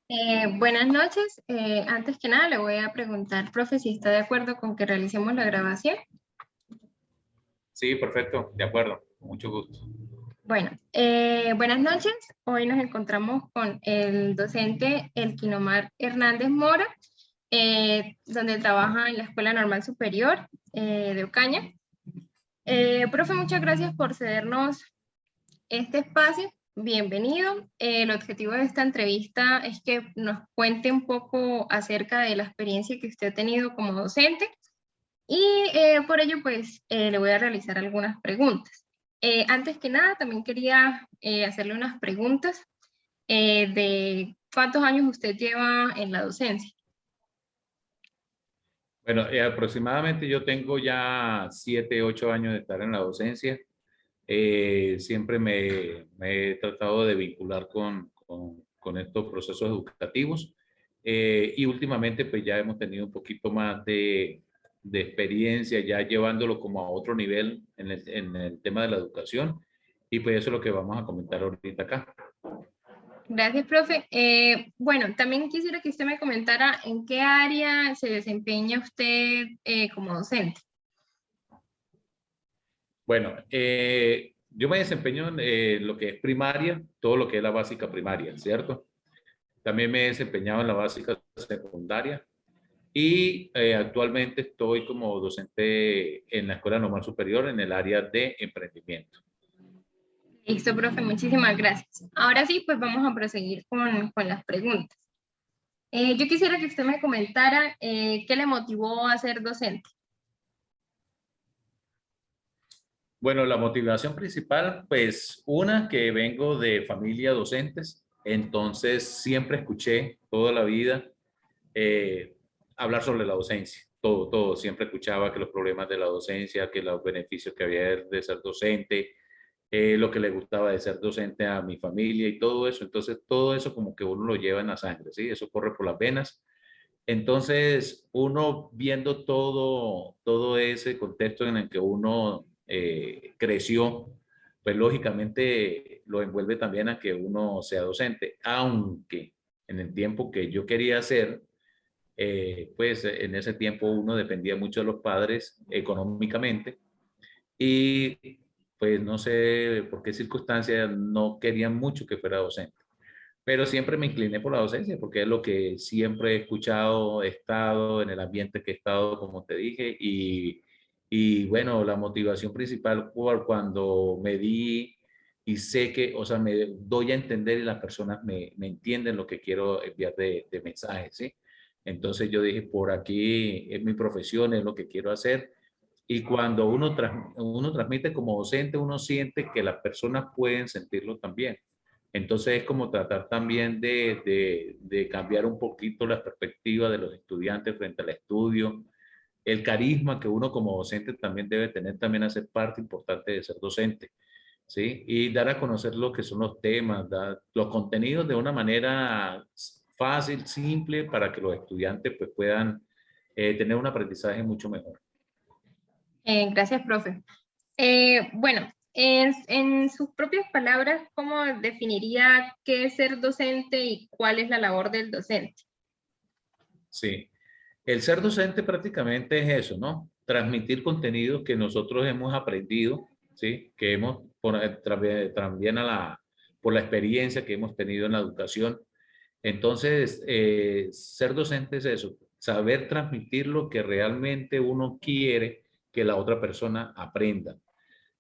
Buenas noches. Antes que nada, le voy a preguntar, profe, si está de acuerdo con que realicemos la grabación. Sí, perfecto, de acuerdo, con mucho gusto. Bueno, buenas noches. Hoy nos encontramos con el docente Elquinomar Hernández Mora, donde trabaja en la Escuela Normal Superior de Ocaña. Profe, muchas gracias por cedernos este espacio. Bienvenido. El objetivo de esta entrevista es que nos cuente un poco acerca de la experiencia que usted ha tenido como docente y por ello pues le voy a realizar algunas preguntas. Antes que nada también quería hacerle unas preguntas de cuántos años usted lleva en la docencia. Bueno, aproximadamente yo tengo ya 7, 8 años de estar en la docencia. Siempre me he tratado de vincular con estos procesos educativos. Y últimamente pues ya hemos tenido un poquito más de experiencia, ya llevándolo como a otro nivel en el tema de la educación. Y pues eso es lo que vamos a comentar ahorita acá. Gracias, profe. Bueno, también quisiera que usted me comentara en qué área se desempeña usted como docente. Bueno, yo me desempeño en lo que es primaria, todo lo que es la básica primaria, ¿cierto? También me he desempeñado en la básica secundaria y actualmente estoy como docente en la Escuela Normal Superior en el área de emprendimiento. Listo, profe, muchísimas gracias. Ahora sí, pues vamos a proseguir con las preguntas. Yo quisiera que usted me comentara qué le motivó a ser docente. Bueno, la motivación principal, pues una, que vengo de familia docentes, entonces siempre escuché toda la vida eh, hablar sobre la docencia. Todo. Siempre escuchaba que los problemas de la docencia, que los beneficios que había de ser docente, lo que le gustaba de ser docente a mi familia y todo eso. Entonces, todo eso como que uno lo lleva en la sangre, ¿sí? Eso corre por las venas. Entonces, uno viendo todo ese contexto en el que uno creció, pues lógicamente lo envuelve también a que uno sea docente, aunque en el tiempo que yo quería hacer, pues en ese tiempo uno dependía mucho de los padres económicamente y pues no sé por qué circunstancias no querían mucho que fuera docente. Pero siempre me incliné por la docencia porque es lo que siempre he escuchado, he estado en el ambiente que he estado, como te dije, y bueno, la motivación principal por cuando me di y sé que, o sea, me doy a entender y las personas me entienden lo que quiero enviar de mensajes, ¿sí? Entonces yo dije, por aquí es mi profesión, es lo que quiero hacer. Y cuando uno transmite como docente, uno siente que las personas pueden sentirlo también. Entonces es como tratar también de cambiar un poquito la perspectiva de los estudiantes frente al estudio, el carisma que uno como docente también debe tener, también hacer parte importante de ser docente, ¿sí? Y dar a conocer lo que son los temas, dar los contenidos de una manera fácil, simple, para que los estudiantes pues, puedan tener un aprendizaje mucho mejor. Gracias, profe. Bueno, en sus propias palabras, ¿cómo definiría qué es ser docente y cuál es la labor del docente? Sí. El ser docente prácticamente es eso, ¿no? Transmitir contenidos que nosotros hemos aprendido, ¿sí? Que hemos, también por la experiencia que hemos tenido en la educación. Entonces, ser docente es eso, saber transmitir lo que realmente uno quiere que la otra persona aprenda.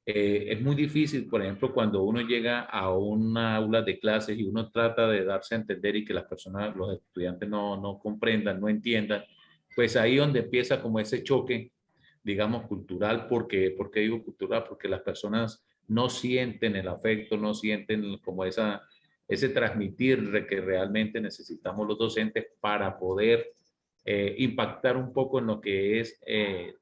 Es muy difícil, por ejemplo, cuando uno llega a una aula de clases y uno trata de darse a entender y que las personas, los estudiantes no comprendan, no entiendan, pues ahí donde empieza como ese choque, digamos, cultural. ¿Por qué digo cultural? Porque las personas no sienten el afecto, no sienten como ese transmitir que realmente necesitamos los docentes para poder impactar un poco en lo que es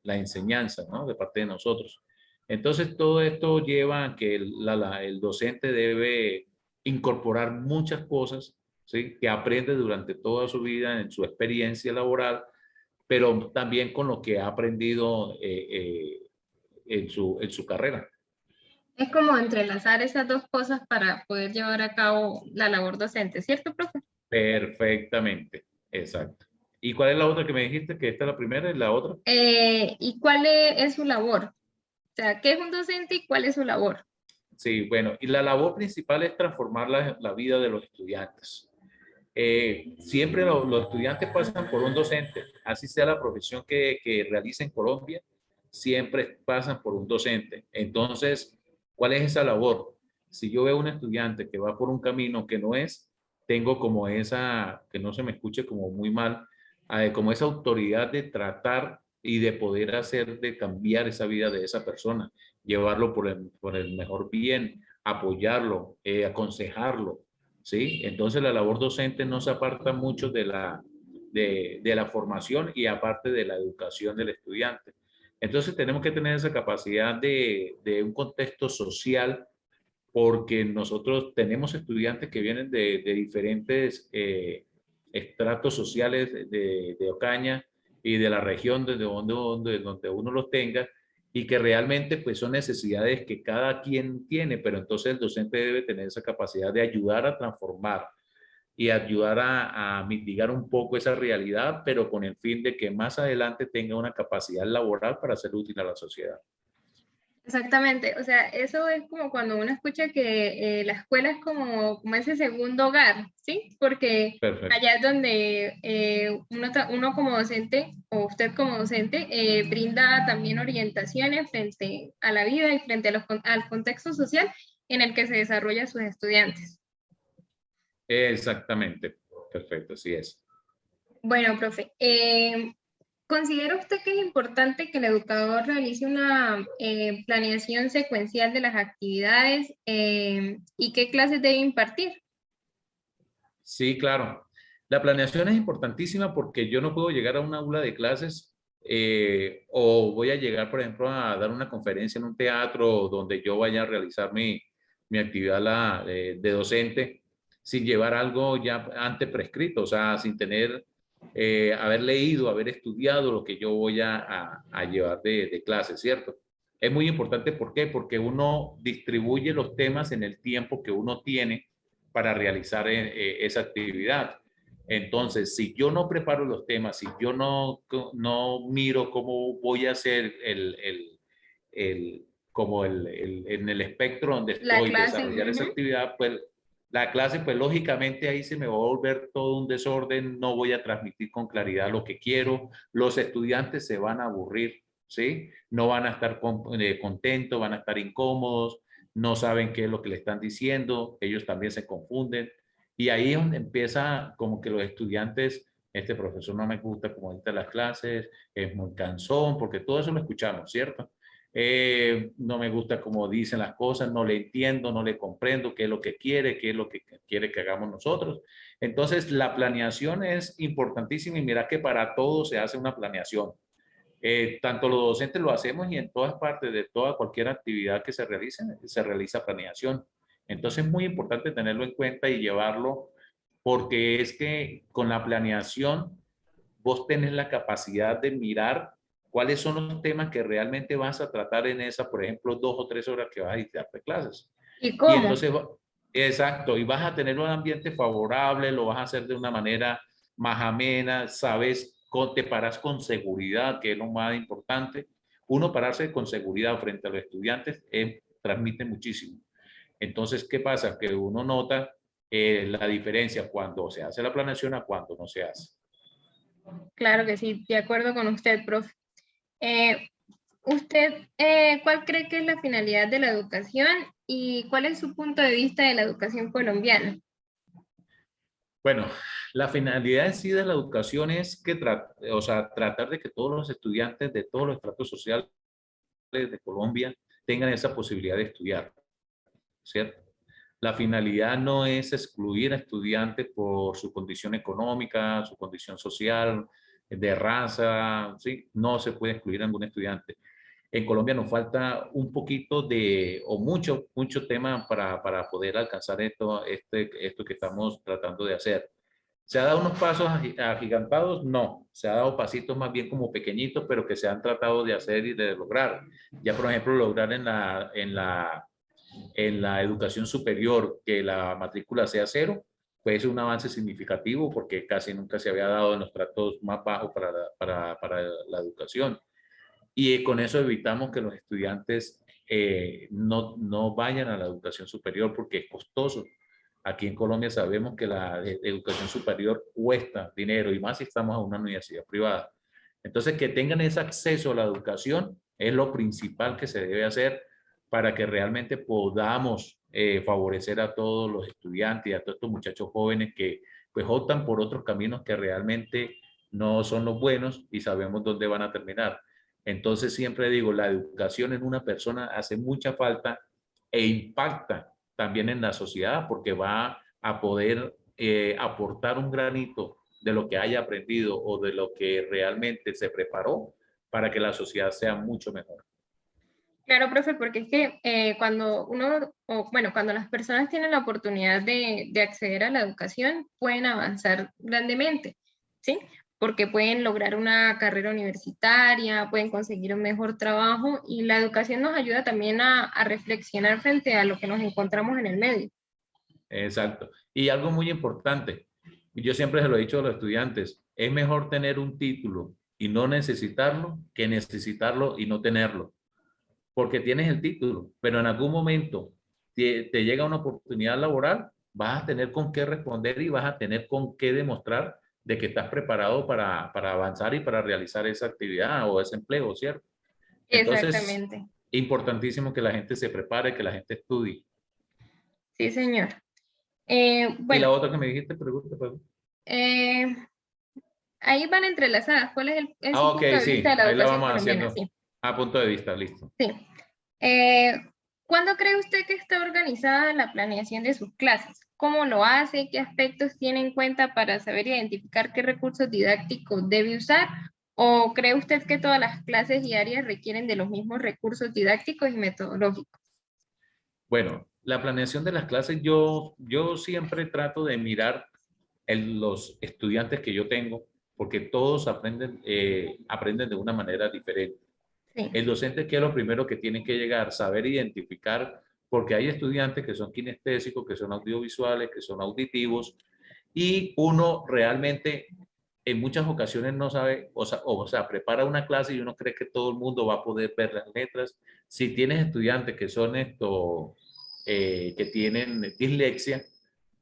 la enseñanza, ¿no? De parte de nosotros. Entonces, todo esto lleva a que el docente debe incorporar muchas cosas, ¿sí? Que aprende durante toda su vida en su experiencia laboral, pero también con lo que ha aprendido en su carrera. Es como entrelazar esas dos cosas para poder llevar a cabo la labor docente, ¿cierto, profe? Perfectamente, exacto. ¿Y cuál es la otra que me dijiste? Que esta es la primera y la otra. ¿Y cuál es su labor? O sea, ¿qué es un docente y cuál es su labor? Sí, bueno, y la labor principal es transformar la vida de los estudiantes. Siempre los estudiantes pasan por un docente, así sea la profesión que realice en Colombia, siempre pasan por un docente. Entonces, ¿cuál es esa labor? Si yo veo un estudiante que va por un camino que no es, tengo como esa, que no se me escuche como muy mal, como esa autoridad de tratar y de poder hacer, de cambiar esa vida de esa persona, llevarlo por el mejor bien, apoyarlo, aconsejarlo. ¿Sí? Entonces la labor docente no se aparta mucho de la formación y aparte de la educación del estudiante. Entonces tenemos que tener esa capacidad de un contexto social porque nosotros tenemos estudiantes que vienen de diferentes estratos sociales de Ocaña y de la región donde uno los tenga y que realmente pues son necesidades que cada quien tiene, pero entonces el docente debe tener esa capacidad de ayudar a transformar y ayudar a mitigar un poco esa realidad, pero con el fin de que más adelante tenga una capacidad laboral para ser útil a la sociedad. Exactamente, o sea, eso es como cuando uno escucha que la escuela es como ese segundo hogar, ¿sí? Porque Perfecto. allá es donde uno como docente o usted como docente brinda también orientaciones frente a la vida y frente a al contexto social en el que se desarrollan sus estudiantes. Exactamente. Perfecto, así es. Bueno, profe, ¿considera usted que es importante que el educador realice una planeación secuencial de las actividades y qué clases debe impartir? Sí, claro. La planeación es importantísima porque yo no puedo llegar a un aula de clases o voy a llegar, por ejemplo, a dar una conferencia en un teatro donde yo vaya a realizar mi actividad de docente sin llevar algo ya antes prescrito, o sea, sin tener, haber leído, haber estudiado lo que yo voy a llevar de clase, ¿cierto? Es muy importante, ¿por qué? Porque uno distribuye los temas en el tiempo que uno tiene para realizar esa actividad. Entonces, si yo no preparo los temas, si yo no miro cómo voy a hacer como en el espectro donde La estoy, clase. desarrollar esa Ujú. actividad, pues la clase, pues lógicamente ahí se me va a volver todo un desorden, no voy a transmitir con claridad lo que quiero, los estudiantes se van a aburrir, ¿sí? No van a estar contentos, van a estar incómodos, no saben qué es lo que le están diciendo, ellos también se confunden. Y ahí es donde empieza como que los estudiantes, este profesor no me gusta cómo dicta las clases, es muy cansón, porque todo eso lo escuchamos, ¿cierto? No me gusta cómo dicen las cosas, no le entiendo, no le comprendo qué es lo que quiere, qué es lo que quiere que hagamos nosotros. Entonces, la planeación es importantísima y mira que para todo se hace una planeación. Tanto los docentes lo hacemos y en todas partes de toda cualquier actividad que se realiza planeación. Entonces es muy importante tenerlo en cuenta y llevarlo porque es que con la planeación vos tenés la capacidad de mirar cuáles son los temas que realmente vas a tratar en esa, por ejemplo, 2 o 3 horas que vas a dictarte clases. ¿Y Y cómo? entonces, exacto, y vas a tener un ambiente favorable, lo vas a hacer de una manera más amena, sabes, te paras con seguridad, que es lo más importante. Uno pararse con seguridad frente a los estudiantes transmite muchísimo. Entonces, ¿qué pasa? Que uno nota la diferencia cuando se hace la planeación a cuando no se hace. Claro que sí, de acuerdo con usted, profe. Eh, ¿Usted cuál cree que es la finalidad de la educación y cuál es su punto de vista de la educación colombiana? Bueno, la finalidad en sí de la educación es que o sea, tratar de que todos los estudiantes de todos los estratos sociales de Colombia tengan esa posibilidad de estudiar, ¿cierto? La finalidad no es excluir a estudiantes por su condición económica, su condición social, de raza, ¿sí? No se puede excluir a ningún estudiante. En Colombia nos falta un poquito o mucho tema para poder alcanzar esto que estamos tratando de hacer. ¿Se ha dado unos pasos agigantados? No, se ha dado pasitos más bien como pequeñitos, pero que se han tratado de hacer y de lograr. Ya, por ejemplo, lograr en la educación superior que la matrícula sea cero, puede ser un avance significativo porque casi nunca se había dado en los tratos más bajos para la educación. Y con eso evitamos que los estudiantes no vayan a la educación superior porque es costoso. Aquí en Colombia sabemos que la educación superior cuesta dinero y más si estamos en una universidad privada. Entonces, que tengan ese acceso a la educación es lo principal que se debe hacer para que realmente podamos favorecer a todos los estudiantes y a todos estos muchachos jóvenes que pues optan por otros caminos que realmente no son los buenos y sabemos dónde van a terminar. Entonces siempre digo, la educación en una persona hace mucha falta e impacta también en la sociedad porque va a poder aportar un granito de lo que haya aprendido o de lo que realmente se preparó para que la sociedad sea mucho mejor. Claro, profe, porque es que cuando uno, o bueno, cuando las personas tienen la oportunidad de acceder a la educación, pueden avanzar grandemente, ¿sí? Porque pueden lograr una carrera universitaria, pueden conseguir un mejor trabajo y la educación nos ayuda también a reflexionar frente a lo que nos encontramos en el medio. Exacto. Y algo muy importante, yo siempre se lo he dicho a los estudiantes, es mejor tener un título y no necesitarlo que necesitarlo y no tenerlo. Porque tienes el título, pero en algún momento te llega una oportunidad laboral, vas a tener con qué responder y vas a tener con qué demostrar de que estás preparado para avanzar y para realizar esa actividad o ese empleo, ¿cierto? Entonces, Exactamente. importantísimo que la gente se prepare, que la gente estudie. Sí, señor. Y Bueno, la otra que me dijiste, pregunta, pregunta. eh, ahí van entrelazadas. ¿Cuál es Ah, su ok, punto de vista de sí, la ahí la educación vamos colombiana? haciendo Sí, a punto de vista, listo. sí. Eh, ¿Cuándo cree usted que está organizada la planeación de sus clases? ¿Cómo lo hace? ¿Qué aspectos tiene en cuenta para saber identificar qué recursos didácticos debe usar? ¿O cree usted que todas las clases y áreas requieren de los mismos recursos didácticos y metodológicos? Bueno, la planeación de las clases, yo siempre trato de mirar los estudiantes que yo tengo, porque todos aprenden de una manera diferente. Sí, El docente, que es lo primero que tiene que llegar, saber identificar, porque hay estudiantes que son kinestésicos, que son audiovisuales, que son auditivos, y uno realmente en muchas ocasiones no sabe, o sea, prepara una clase y uno cree que todo el mundo va a poder ver las letras. Si tienes estudiantes que son que tienen dislexia,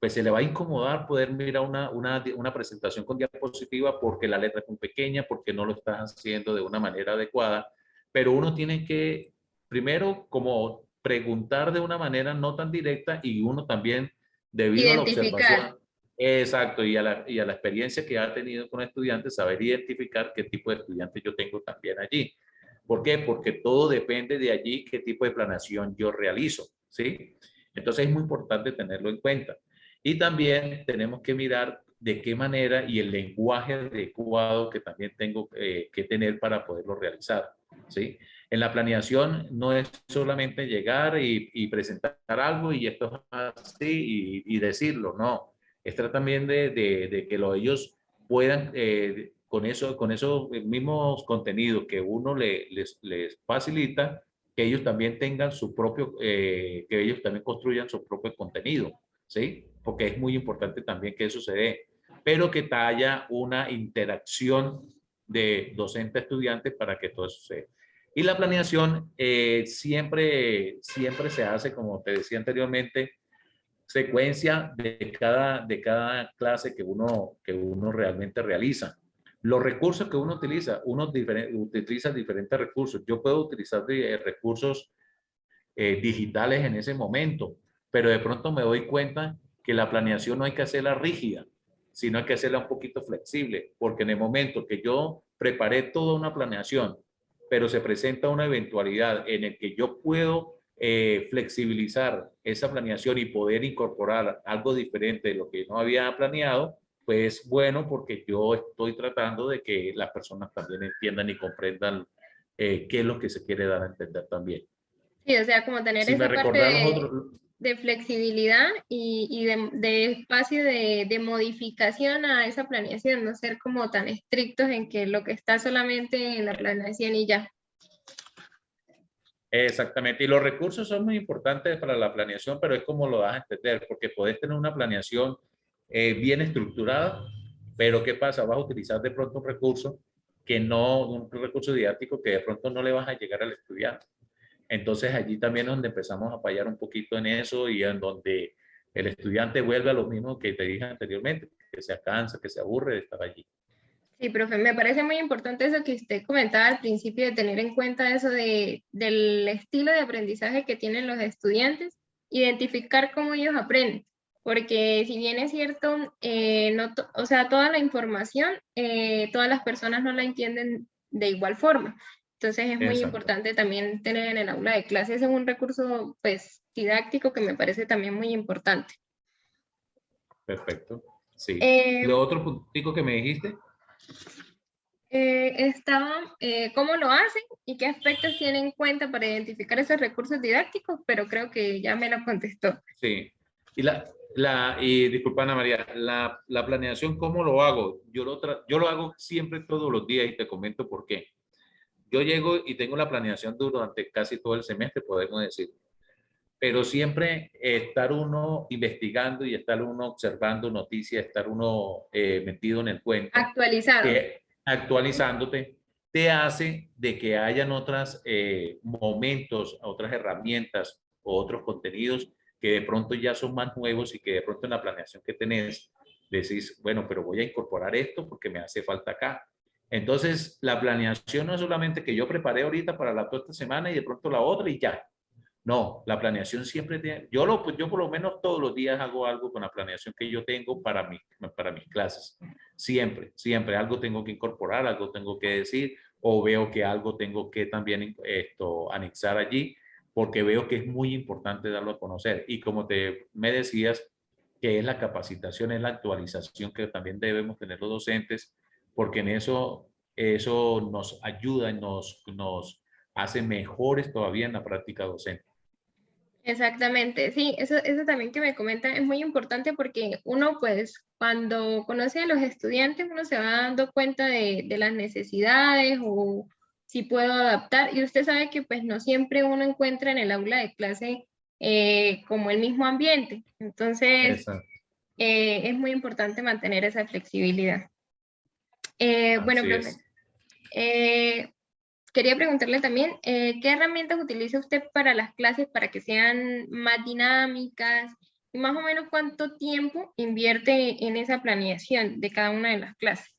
pues se le va a incomodar poder mirar una presentación con diapositiva porque la letra es muy pequeña, porque no lo estás haciendo de una manera adecuada, pero uno tiene que, primero, como preguntar de una manera no tan directa y uno también, debido a la identificar. observación, exacto, y a la experiencia que ha tenido con estudiantes, saber identificar qué tipo de estudiantes yo tengo también allí. ¿Por qué? Porque todo depende de allí qué tipo de planeación yo realizo, ¿sí? Entonces es muy importante tenerlo en cuenta. Y también tenemos que mirar de qué manera y el lenguaje adecuado que también tengo que tener para poderlo realizar, ¿sí? En la planeación no es solamente llegar y presentar algo y esto es así y decirlo, no. Es también de que ellos puedan, con esos mismos contenidos que uno les facilita, que ellos también tengan su propio, que ellos también construyan su propio contenido, ¿sí? Porque es muy importante también que eso se dé, pero que haya una interacción de docente-estudiante para que todo eso se dé. Y la planeación siempre se hace, como te decía anteriormente, secuencia de cada clase que uno realmente realiza. Los recursos que uno utiliza diferentes recursos. Yo puedo utilizar recursos digitales en ese momento, pero de pronto me doy cuenta que la planeación no hay que hacerla rígida, sino hay que hacerla un poquito flexible, porque en el momento que yo preparé toda una planeación, pero se presenta una eventualidad en el que yo puedo flexibilizar esa planeación y poder incorporar algo diferente de lo que no había planeado, pues bueno, porque yo estoy tratando de que las personas también entiendan y comprendan qué es lo que se quiere dar a entender también. Sí, o sea, como tener Si me esa parte recordás los otros, de flexibilidad y de espacio de modificación a esa planeación, no ser como tan estrictos en que lo que está solamente en la planeación y ya. exactamente, y los recursos son muy importantes para la planeación, pero es como lo das a entender, porque podés tener una planeación bien estructurada, pero ¿qué pasa? Vas a utilizar de pronto un recurso que no, un recurso didáctico que de pronto no le vas a llegar al estudiante. Entonces allí también es donde empezamos a fallar un poquito en eso y en donde el estudiante vuelve a lo mismo que te dije anteriormente, que se cansa, que se aburre de estar allí. Sí, profe, me parece muy importante eso que usted comentaba al principio de tener en cuenta eso del estilo de aprendizaje que tienen los estudiantes, identificar cómo ellos aprenden, porque si bien es cierto, no o sea, toda la información, todas las personas no la entienden de igual forma. Entonces es muy Exacto, importante también tener en el aula de clases un recurso pues didáctico que me parece también muy importante. perfecto. Sí. Eh, Lo otro puntico que me dijiste, estaba cómo lo hacen y qué aspectos tienen en cuenta para identificar esos recursos didácticos, pero creo que ya me lo contestó. sí. Y y disculpa Ana María, la planeación, ¿cómo lo hago? Yo lo hago siempre todos los días y te comento por qué. Yo llego y tengo la planeación durante casi todo el semestre, podemos decir, pero siempre estar uno investigando y estar uno observando noticias, estar uno metido en el cuento, Actualizado. actualizándote, te hace de que hayan otros momentos, otras herramientas o otros contenidos que de pronto ya son más nuevos y que de pronto en la planeación que tenés decís, bueno, pero voy a incorporar esto porque me hace falta acá. Entonces, la planeación no es solamente que yo preparé ahorita para la otra semana y de pronto la otra y ya. No, la planeación siempre tiene, yo por lo menos todos los días hago algo con la planeación que yo tengo para mis clases. Siempre, siempre algo tengo que incorporar, algo tengo que decir o veo que algo tengo que también anexar allí porque veo que es muy importante darlo a conocer. Y como me decías, que es la capacitación, es la actualización que también debemos tener los docentes, porque en eso nos ayuda y nos hace mejores todavía en la práctica docente. Exactamente, sí, eso también que me comenta es muy importante porque uno pues cuando conoce a los estudiantes uno se va dando cuenta de las necesidades o si puedo adaptar y usted sabe que pues no siempre uno encuentra en el aula de clase como el mismo ambiente, entonces Exacto. es muy importante mantener esa flexibilidad. Bueno, Así profe, es. eh, quería preguntarle también, ¿qué herramientas utiliza usted para las clases para que sean más dinámicas? Y más o menos cuánto tiempo invierte en esa planeación de cada una de las clases.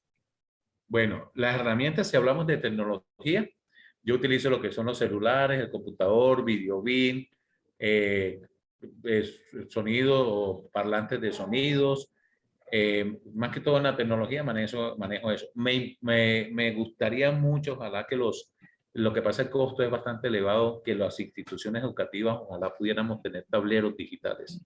Bueno, las herramientas, si hablamos de tecnología, yo utilizo lo que son los celulares, el computador, videobeam, eh, sonido o parlantes de sonidos. Más que todo en la tecnología manejo eso. Me gustaría mucho, ojalá que lo que pasa, el costo es bastante elevado, que las instituciones educativas, ojalá pudiéramos tener tableros digitales.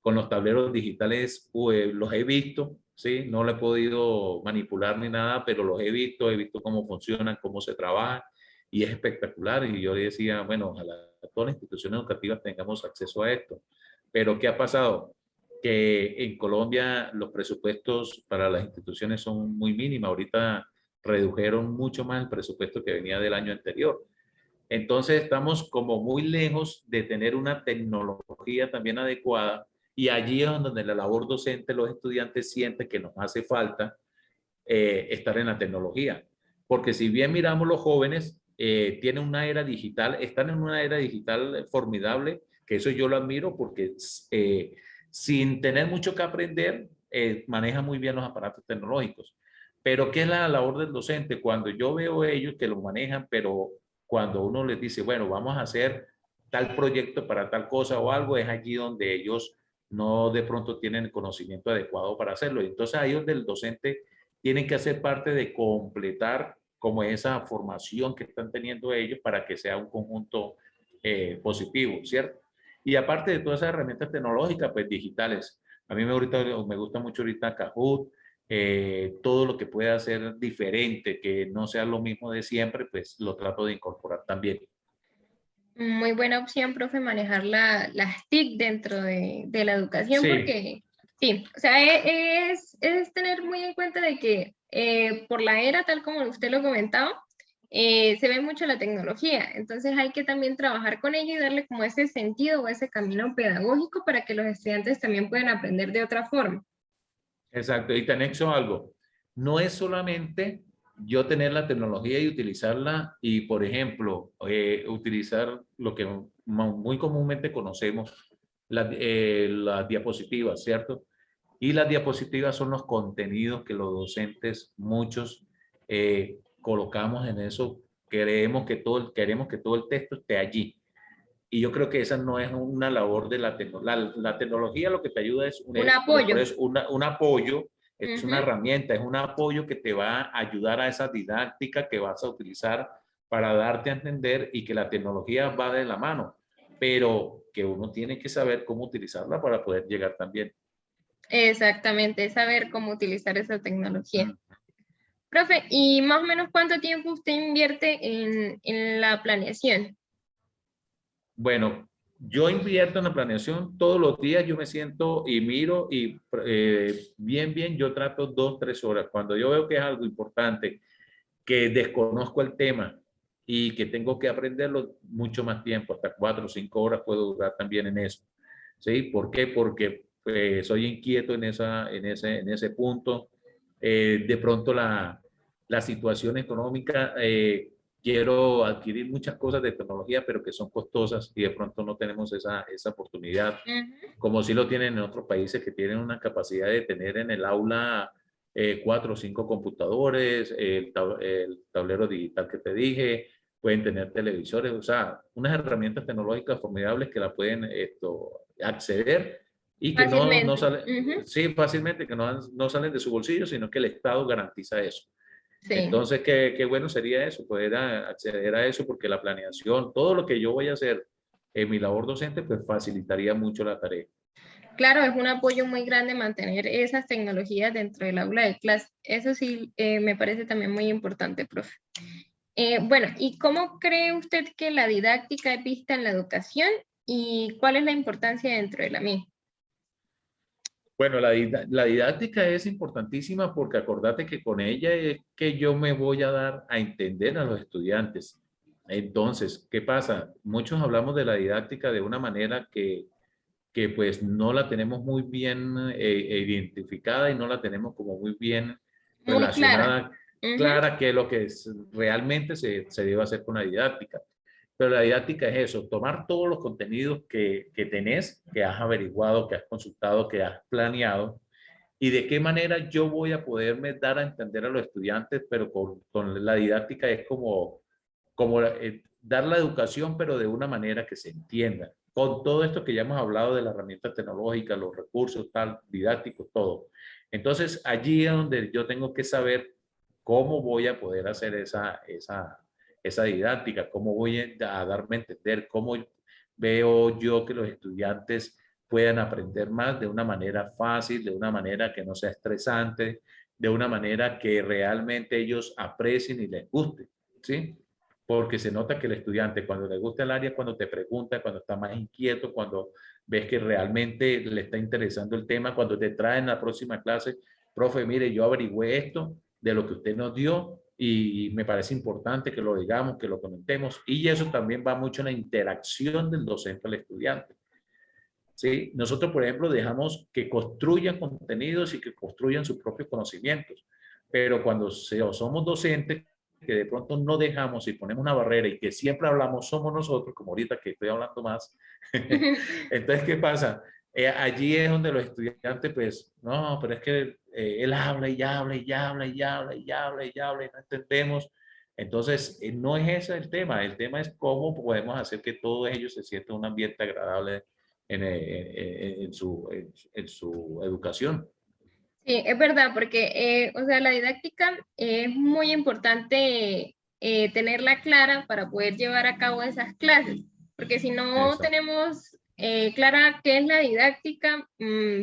Con los tableros digitales los he visto, ¿sí? No lo he podido manipular ni nada, pero los he visto cómo funcionan, cómo se trabaja y es espectacular. Y yo decía, bueno, ojalá todas las instituciones educativas tengamos acceso a esto. Pero ¿qué ha pasado? Que en Colombia los presupuestos para las instituciones son muy mínimos. Ahorita redujeron mucho más el presupuesto que venía del año anterior. Entonces estamos como muy lejos de tener una tecnología también adecuada y allí es donde la labor docente, los estudiantes sienten que nos hace falta estar en la tecnología. Porque si bien miramos los jóvenes, tienen una era digital, están en una era digital formidable, que eso yo lo admiro porque sin tener mucho que aprender, manejan muy bien los aparatos tecnológicos. Pero ¿qué es la labor del docente? Cuando yo veo ellos que lo manejan, pero cuando uno les dice, bueno, vamos a hacer tal proyecto para tal cosa o algo, es allí donde ellos no de pronto tienen el conocimiento adecuado para hacerlo. Entonces ahí donde el docente tiene que hacer parte de completar como esa formación que están teniendo ellos para que sea un conjunto positivo, ¿cierto? Y aparte de todas esas herramientas tecnológicas, pues digitales. A mí me gusta mucho ahorita Kahoot, todo lo que pueda ser diferente, que no sea lo mismo de siempre, pues lo trato de incorporar también. Muy buena opción, profe, manejar las TIC dentro de la educación, Sí, porque sí, o sea, es tener muy en cuenta de que por la era, tal como usted lo comentaba, se ve mucho la tecnología, entonces hay que también trabajar con ella y darle como ese sentido o ese camino pedagógico para que los estudiantes también puedan aprender de otra forma. Exacto, y te anexo algo. No es solamente yo tener la tecnología y utilizarla y, por ejemplo, utilizar lo que muy comúnmente conocemos, las diapositivas, ¿cierto? Y las diapositivas son los contenidos que los docentes, muchos, colocamos en eso. Queremos que todo el texto esté allí. Y yo creo que esa no es una labor de la tecnología. La tecnología lo que te ayuda es, Un apoyo. un apoyo, es una Ujú. herramienta, es un apoyo que te va a ayudar a esa didáctica que vas a utilizar para darte a entender y que la tecnología va de la mano, pero que uno tiene que saber cómo utilizarla para poder llegar también. Exactamente, saber cómo utilizar esa tecnología. Mm. Profe, ¿y más o menos cuánto tiempo usted invierte en la planeación? Bueno, yo invierto en la planeación todos los días, yo me siento y miro y bien, yo trato 2, 3 horas. Cuando yo veo que es algo importante, que desconozco el tema y que tengo que aprenderlo mucho más tiempo, hasta 4 o 5 horas puedo durar también en eso. ¿Sí? ¿Por qué? Porque soy inquieto en ese punto. De pronto la situación económica, quiero adquirir muchas cosas de tecnología, pero que son costosas y de pronto no tenemos esa oportunidad, Ujú. como sí lo tienen en otros países que tienen una capacidad de tener en el aula 4 o 5 computadores, el tablero digital que te dije, pueden tener televisores, o sea, unas herramientas tecnológicas formidables que la pueden acceder y que no Fácilmente. salen, Ujú. sí, fácilmente, que no salen de su bolsillo, sino que el Estado garantiza eso. Sí. Entonces, qué bueno sería eso, poder acceder a eso, porque la planeación, todo lo que yo voy a hacer en mi labor docente, pues facilitaría mucho la tarea. Claro, es un apoyo muy grande mantener esas tecnologías dentro del aula de clase. Eso sí, me parece también muy importante, profe. Bueno, ¿y cómo cree usted que la didáctica es vista en la educación y cuál es la importancia dentro de la misma? Bueno, la didáctica es importantísima porque acordate que con ella es que yo me voy a dar a entender a los estudiantes. Entonces, ¿qué pasa? Muchos hablamos de la didáctica de una manera que pues no la tenemos muy bien identificada y no la tenemos como muy bien Muy clara. relacionada, Ujú. clara, qué es lo que realmente se debe hacer con la didáctica. Pero la didáctica es eso, tomar todos los contenidos que tenés, que has averiguado, que has consultado, que has planeado, y de qué manera yo voy a poderme dar a entender a los estudiantes, pero con la didáctica es como dar la educación, pero de una manera que se entienda. Con todo esto que ya hemos hablado de las herramientas tecnológicas, los recursos tal, didácticos, todo. Entonces, allí es donde yo tengo que saber cómo voy a poder hacer esa didáctica, cómo voy a darme a entender, cómo veo yo que los estudiantes puedan aprender más de una manera fácil, de una manera que no sea estresante, de una manera que realmente ellos aprecien y les guste, ¿sí? Porque se nota que el estudiante cuando le gusta el área, cuando te pregunta, cuando está más inquieto, cuando ves que realmente le está interesando el tema, cuando te traen la próxima clase, profe, mire, yo averigüé esto de lo que usted nos dio y me parece importante que lo digamos, que lo comentemos, y eso también va mucho en la interacción del docente al estudiante. ¿Sí? Nosotros, por ejemplo, dejamos que construyan contenidos y que construyan sus propios conocimientos, pero cuando somos docentes, que de pronto no dejamos y ponemos una barrera y que siempre hablamos somos nosotros, como ahorita que estoy hablando más, entonces, ¿qué pasa? Allí es donde los estudiantes, pues, no, pero es que él habla y habla y habla y habla y habla y habla y no entendemos. Entonces, no es ese el tema es cómo podemos hacer que todos ellos se sientan un ambiente agradable en su educación. Sí, es verdad, porque, o sea, la didáctica es muy importante tenerla clara para poder llevar a cabo esas clases, porque si no Exacto. tenemos clara qué es la didáctica,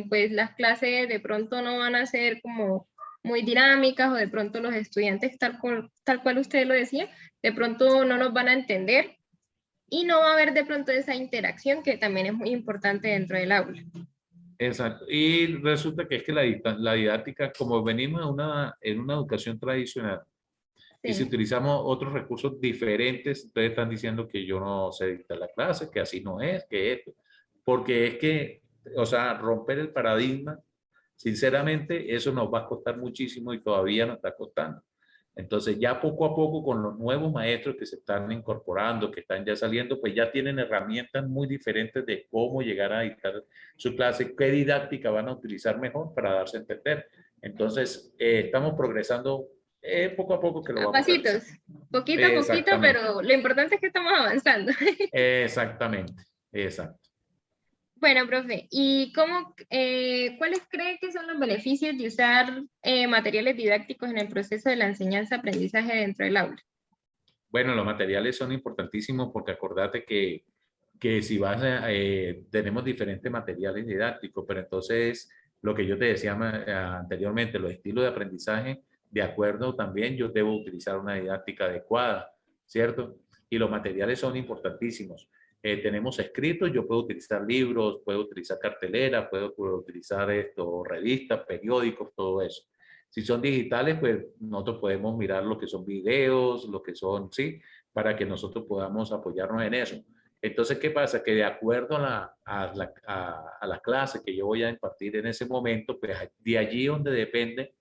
pues las clases de pronto no van a ser como muy dinámicas o de pronto los estudiantes, tal cual usted lo decía, de pronto no nos van a entender y no va a haber de pronto esa interacción que también es muy importante dentro del aula. Exacto. Y resulta que es que la didáctica, como venimos en una educación tradicional, y si Sí. utilizamos otros recursos diferentes, ustedes están diciendo que yo no sé dictar la clase, que así no es, que esto. Porque es que, o sea, romper el paradigma Sinceramente, eso nos va a costar muchísimo y todavía nos está costando. Entonces, ya poco a poco con los nuevos maestros que se están incorporando, que están ya saliendo, pues ya tienen herramientas muy diferentes de cómo llegar a dictar su clase, qué didáctica van a utilizar mejor para darse a entender. Entonces, estamos progresando poco a poco que lo A vamos pasitos, realizando. poquito a poquito, Exactamente, pero lo importante es que estamos avanzando. exactamente, exacto. Bueno, profe, ¿y cuáles cree que son los beneficios de usar materiales didácticos en el proceso de la enseñanza-aprendizaje dentro del aula? Bueno, los materiales son importantísimos porque acordate que si vas tenemos diferentes materiales didácticos, pero entonces lo que yo te decía anteriormente, los estilos de aprendizaje, de acuerdo también yo debo utilizar una didáctica adecuada, ¿cierto? Y los materiales son importantísimos. Tenemos escritos, yo puedo utilizar libros, puedo utilizar carteleras, puedo utilizar esto, revistas, periódicos, todo eso. Si son digitales, pues nosotros podemos mirar lo que son videos, lo que son, sí, para que nosotros podamos apoyarnos en eso. Entonces, ¿qué pasa? Que de acuerdo a la clase que yo voy a impartir en ese momento, pues de allí donde depende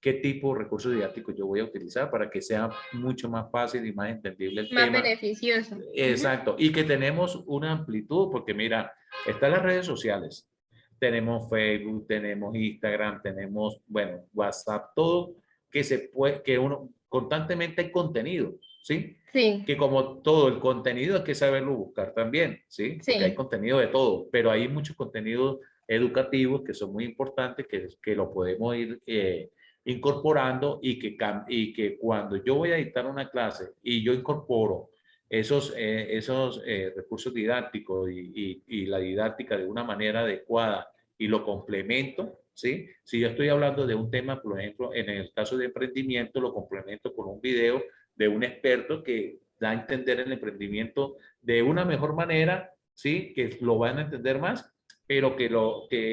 qué tipo de recursos didácticos yo voy a utilizar para que sea mucho más fácil y más entendible el Más tema. beneficioso. Ujú. Exacto. Y que tenemos una amplitud, porque mira, están las redes sociales. Tenemos Facebook, tenemos Instagram, tenemos, bueno, WhatsApp, todo que se puede, que uno constantemente hay contenido, ¿sí? Sí, Que como todo el contenido hay que saberlo buscar también, ¿sí? Porque hay sí. contenido de todo, pero hay muchos contenidos educativos que son muy importantes, que lo podemos ir incorporando y que cuando yo voy a dictar una clase y yo incorporo esos recursos didácticos y la didáctica de una manera adecuada y lo complemento, ¿sí? Si yo estoy hablando de un tema, por ejemplo, en el caso de emprendimiento, lo complemento con un video de un experto que da a entender el emprendimiento de una mejor manera, ¿sí? Que lo van a entender más, pero que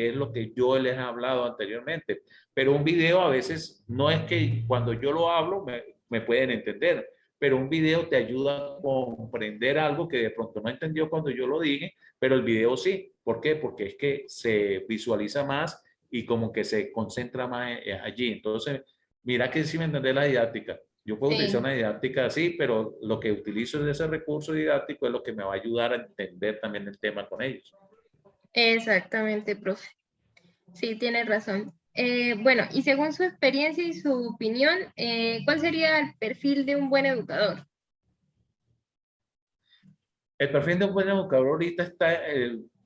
es lo que yo les he hablado anteriormente. Pero un video a veces no es que cuando yo lo hablo me pueden entender, pero un video te ayuda a comprender algo que de pronto no entendió cuando yo lo dije, pero el video sí. ¿Por qué? Porque es que se visualiza más y como que se concentra más allí. Entonces, mira que si me entendés la didáctica. Yo puedo utilizar Sí, una didáctica así, pero lo que utilizo de ese recurso didáctico es lo que me va a ayudar a entender también el tema con ellos. exactamente, profe. Sí, tiene razón. Bueno, y según su experiencia y su opinión, ¿cuál sería el perfil de un buen educador? El perfil de un buen educador ahorita está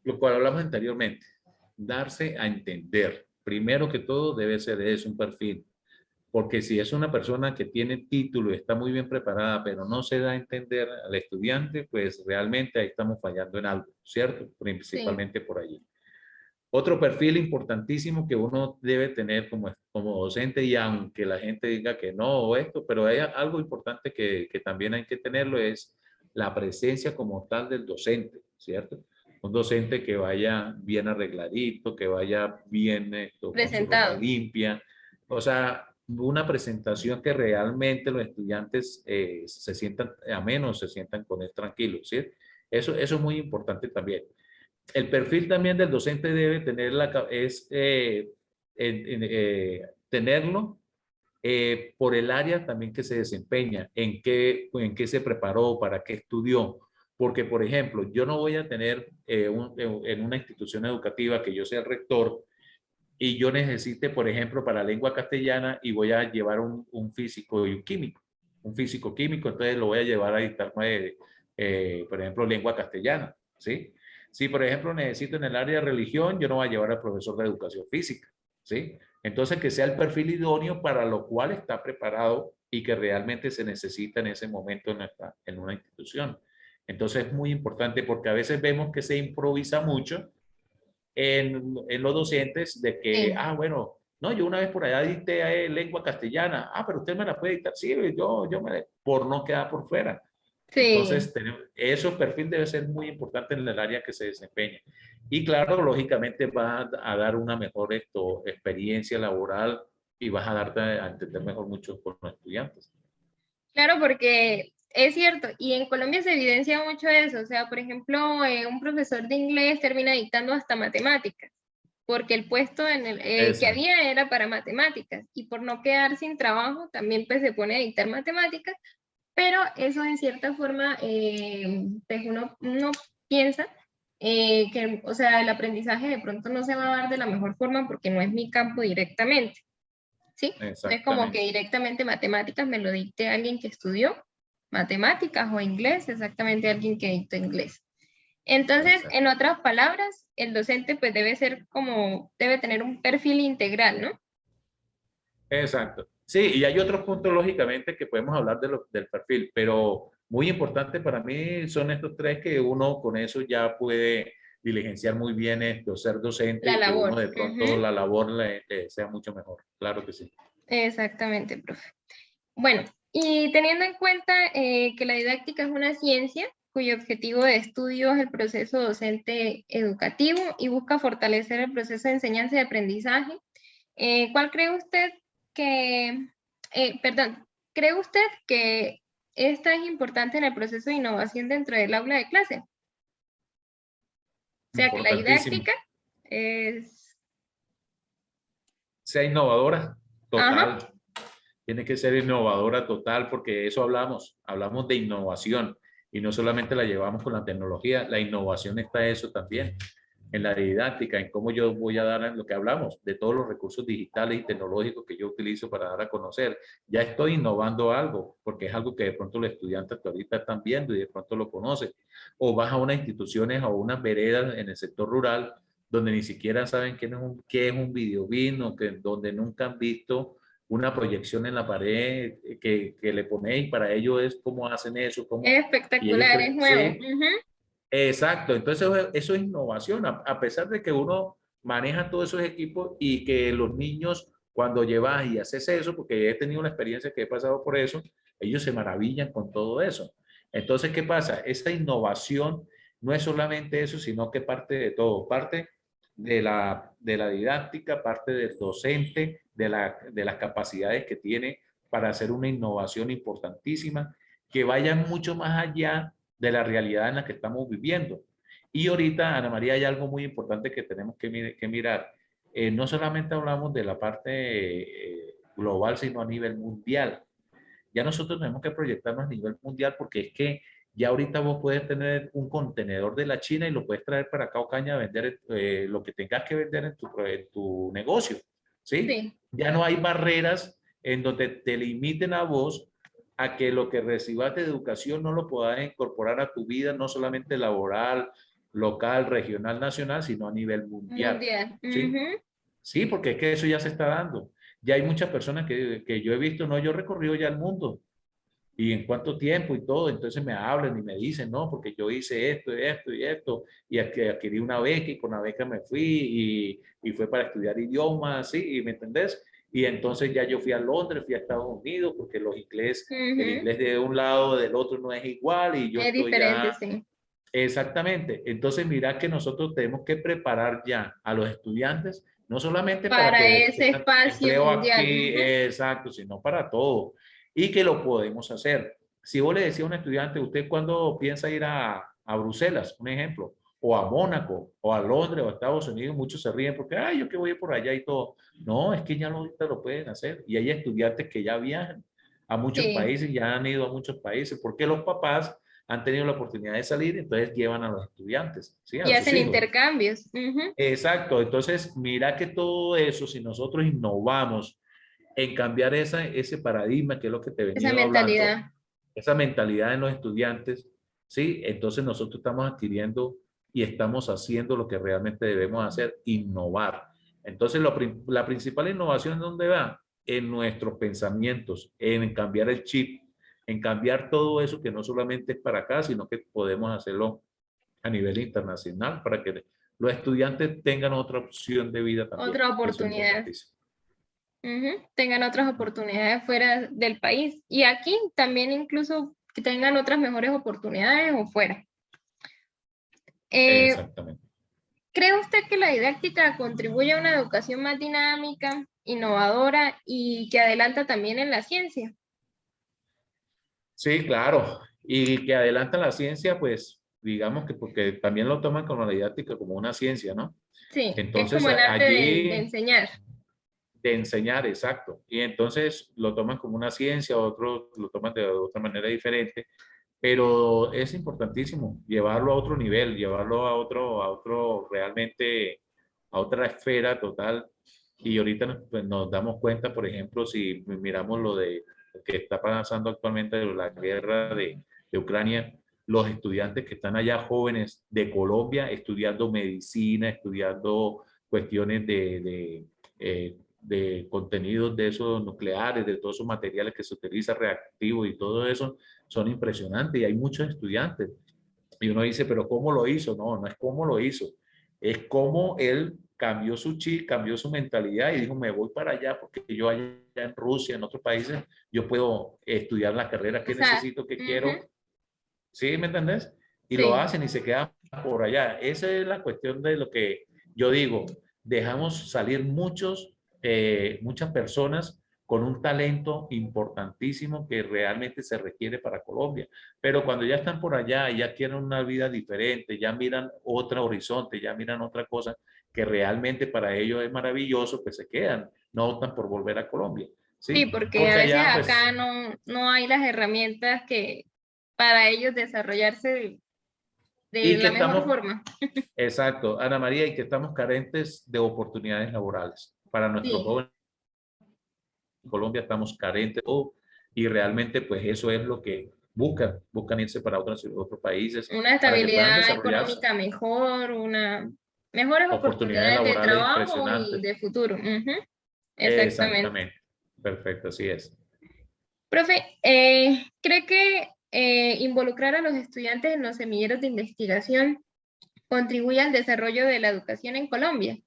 lo cual hablamos anteriormente, darse a entender. Primero que todo debe ser eso, un perfil. Porque si es una persona que tiene título y está muy bien preparada, pero no se da a entender al estudiante, pues realmente ahí estamos fallando en algo, ¿cierto? Sí, Principalmente por allí. Otro perfil importantísimo que uno debe tener como docente, y aunque la gente diga que no o esto, pero hay algo importante que también hay que tenerlo, es la presencia como tal del docente, ¿cierto? Un docente que vaya bien arregladito, que vaya bien esto, con su ropa presentado. limpia, o sea, una presentación que realmente los estudiantes se sientan amenos, se sientan con él tranquilos, ¿sí? Eso es muy importante también. El perfil también del docente debe tener tenerlo por el área también que se desempeña, en qué se preparó, para qué estudió. Porque, por ejemplo, yo no voy a tener en una institución educativa que yo sea el rector y yo necesite, por ejemplo, para lengua castellana y voy a llevar un físico y un químico. Un físico químico, entonces lo voy a llevar a dictar, por ejemplo, lengua castellana, ¿sí? Si, por ejemplo, necesito en el área de religión, yo no voy a llevar al profesor de educación física, ¿sí? Entonces, que sea el perfil idóneo para lo cual está preparado y que realmente se necesita en ese momento en una institución. Entonces, es muy importante porque a veces vemos que se improvisa mucho en los docentes de que, Sí, bueno, no, yo una vez por allá dicté lengua castellana, pero usted me la puede dictar, sí, por no quedar por fuera. sí. Entonces, ese perfil debe ser muy importante en el área que se desempeña. Y claro, lógicamente va a dar una mejor experiencia laboral y vas a darte a entender mejor mucho con los estudiantes. Claro, porque es cierto, y en Colombia se evidencia mucho eso. O sea, por ejemplo, un profesor de inglés termina dictando hasta matemáticas. porque el puesto que Exacto, había era para matemáticas y por no quedar sin trabajo también pues se pone a dictar matemáticas, pero eso en cierta forma pues uno piensa que, o sea, el aprendizaje de pronto no se va a dar de la mejor forma porque no es mi campo directamente, ¿sí? No es como que exactamente, directamente matemáticas me lo dicte alguien que estudió matemáticas o inglés, exactamente alguien que dictó inglés. Entonces, exacto. en otras palabras, el docente pues debe ser como, debe tener un perfil integral, ¿no? Exacto. Sí, y hay otros puntos, lógicamente, que podemos hablar del perfil, pero muy importante para mí son estos tres que uno con eso ya puede diligenciar muy bien esto, ser docente La y que uno labor. de pronto Ujú. la labor le sea mucho mejor. Claro que sí. Exactamente, profe. Bueno, y teniendo en cuenta que la didáctica es una ciencia cuyo objetivo de estudio es el proceso docente educativo y busca fortalecer el proceso de enseñanza y aprendizaje, ¿cuál cree usted que, perdón, cree usted que esta es importante en el proceso de innovación dentro del aula de clase? O sea, que la Importantísimo. didáctica es... Sea innovadora, Ajá, total. Tiene que ser innovadora total porque eso hablamos de innovación y no solamente la llevamos con la tecnología, la innovación está eso también, en la didáctica, en cómo yo voy a dar lo que hablamos, de todos los recursos digitales y tecnológicos que yo utilizo para dar a conocer. Ya estoy innovando algo, porque es algo que de pronto los estudiantes ahorita están viendo y de pronto lo conocen. O vas a unas instituciones o unas veredas en el sector rural donde ni siquiera saben qué es un videobin o donde nunca han visto una proyección en la pared que le ponéis, para ellos es cómo hacen eso, cómo, es y ellos, espectacular, es nuevo. sí, exacto, entonces eso es innovación, a pesar de que uno maneja todos esos equipos y que los niños cuando llevas y haces eso, porque he tenido una experiencia que he pasado por eso, ellos se maravillan con todo eso. Entonces, ¿qué pasa? Esa innovación no es solamente eso, sino que parte de todo, parte de la didáctica, parte del docente, de las capacidades que tiene para hacer una innovación importantísima, que vaya mucho más allá de la realidad en la que estamos viviendo. Y ahorita, Ana María, hay algo muy importante que tenemos que mirar. No solamente hablamos de la parte global, sino a nivel mundial. Ya nosotros tenemos que proyectarnos a nivel mundial porque es que ya ahorita vos puedes tener un contenedor de la China y lo puedes traer para acá, Ocaña, a vender lo que tengas que vender en tu negocio, ¿sí? Sí, Ya no hay barreras en donde te limiten a vos a que lo que recibas de educación no lo puedas incorporar a tu vida, no solamente laboral, local, regional, nacional, sino a nivel mundial, mundial. ¿sí? Ujú. Sí, porque es que eso ya se está dando. Ya hay muchas personas que yo he visto, no, yo he recorrido ya el mundo y en cuánto tiempo y todo, entonces me hablan y me dicen, no, porque yo hice esto y esto y esto, y adquirí una beca y con la beca me fui y fue para estudiar idiomas, ¿sí? ¿Y me entendés? Y entonces ya yo fui a Londres, fui a Estados Unidos, porque el Ujú. inglés de un lado o del otro no es igual y yo Es estoy diferente, ya. sí. Exactamente. Entonces, mira que nosotros tenemos que preparar ya a los estudiantes, no solamente para Para que ese tengan espacio empleo mundial. aquí, Ujú. exacto, sino para todo. Y que lo podemos hacer. Si vos le decís a un estudiante, ¿usted cuándo piensa ir a Bruselas, un ejemplo? O a Mónaco, o a Londres, o a Estados Unidos, muchos se ríen porque, ay, yo que voy por allá y todo. No, es que ya ahorita lo pueden hacer. Y hay estudiantes que ya viajan a muchos Sí, países, ya han ido a muchos países, porque los papás han tenido la oportunidad de salir, entonces llevan a los estudiantes, ¿sí? y A sus hacen hijos. intercambios. Ujú. Exacto, entonces mira que todo eso, si nosotros innovamos en cambiar ese paradigma, que es lo que te he Esa venido hablando, mentalidad. esa mentalidad en los estudiantes, ¿sí? Entonces nosotros estamos adquiriendo y estamos haciendo lo que realmente debemos hacer, innovar. Entonces la principal innovación, ¿en dónde va? En nuestros pensamientos, en cambiar el chip, en cambiar todo eso que no solamente es para acá, sino que podemos hacerlo a nivel internacional para que los estudiantes tengan otra opción de vida también. Otra Eso es oportunidad. importantísimo. Ujú. Tengan otras oportunidades fuera del país. Y aquí también incluso que tengan otras mejores oportunidades o fuera. Eh, Exactamente. ¿Cree usted que la didáctica contribuye a una educación más dinámica, innovadora y que adelanta también en la ciencia? Sí, claro. Y que adelantan la ciencia, pues digamos que porque también lo toman como la didáctica como una ciencia, ¿no? Sí, es Entonces como el arte de allí enseñar. de enseñar, exacto. Y entonces lo toman como una ciencia, otros lo toman de otra manera diferente, pero es importantísimo llevarlo a otro nivel, llevarlo a otro realmente, a otra esfera total. Y ahorita pues, nos damos cuenta, por ejemplo, si miramos lo que está pasando actualmente de la guerra de Ucrania, los estudiantes que están allá jóvenes de Colombia estudiando medicina, estudiando cuestiones de contenidos de esos nucleares, de todos esos materiales que se utilizan reactivos y todo eso, son impresionantes y hay muchos estudiantes. Y uno dice, pero ¿cómo lo hizo? No, no es cómo lo hizo, es cómo él cambió su chip, cambió su mentalidad y dijo, me voy para allá porque yo allá en Rusia, en otros países, yo puedo estudiar la carrera O que sea, necesito, que quiero. ujú, ¿Sí? ¿Me entendés? Y lo sí, hacen y se quedan por allá. Esa es la cuestión de lo que yo digo. Dejamos salir muchas personas con un talento importantísimo que realmente se requiere para Colombia. Pero cuando ya están por allá y ya quieren una vida diferente, ya miran otro horizonte, ya miran otra cosa que realmente para ellos es maravilloso, pues se quedan, no optan por volver a Colombia. sí, ¿Sí? porque a Porque veces allá, pues, acá no hay las herramientas que para ellos desarrollarse de y que la mejor estamos forma. exacto, Ana María, y que estamos carentes de oportunidades laborales. Para nuestros Sí, jóvenes en Colombia estamos carentes y realmente pues eso es lo que buscan irse para otros países una para que puedan estabilidad desarrollarse. económica mejor, mejores Oportunidades oportunidades de laborales trabajo y impresionantes. de futuro. Ujú, exactamente. Exactamente. Perfecto, así es. Profe, ¿cree que involucrar a los estudiantes en los semilleros de investigación contribuye al desarrollo de la educación en Colombia?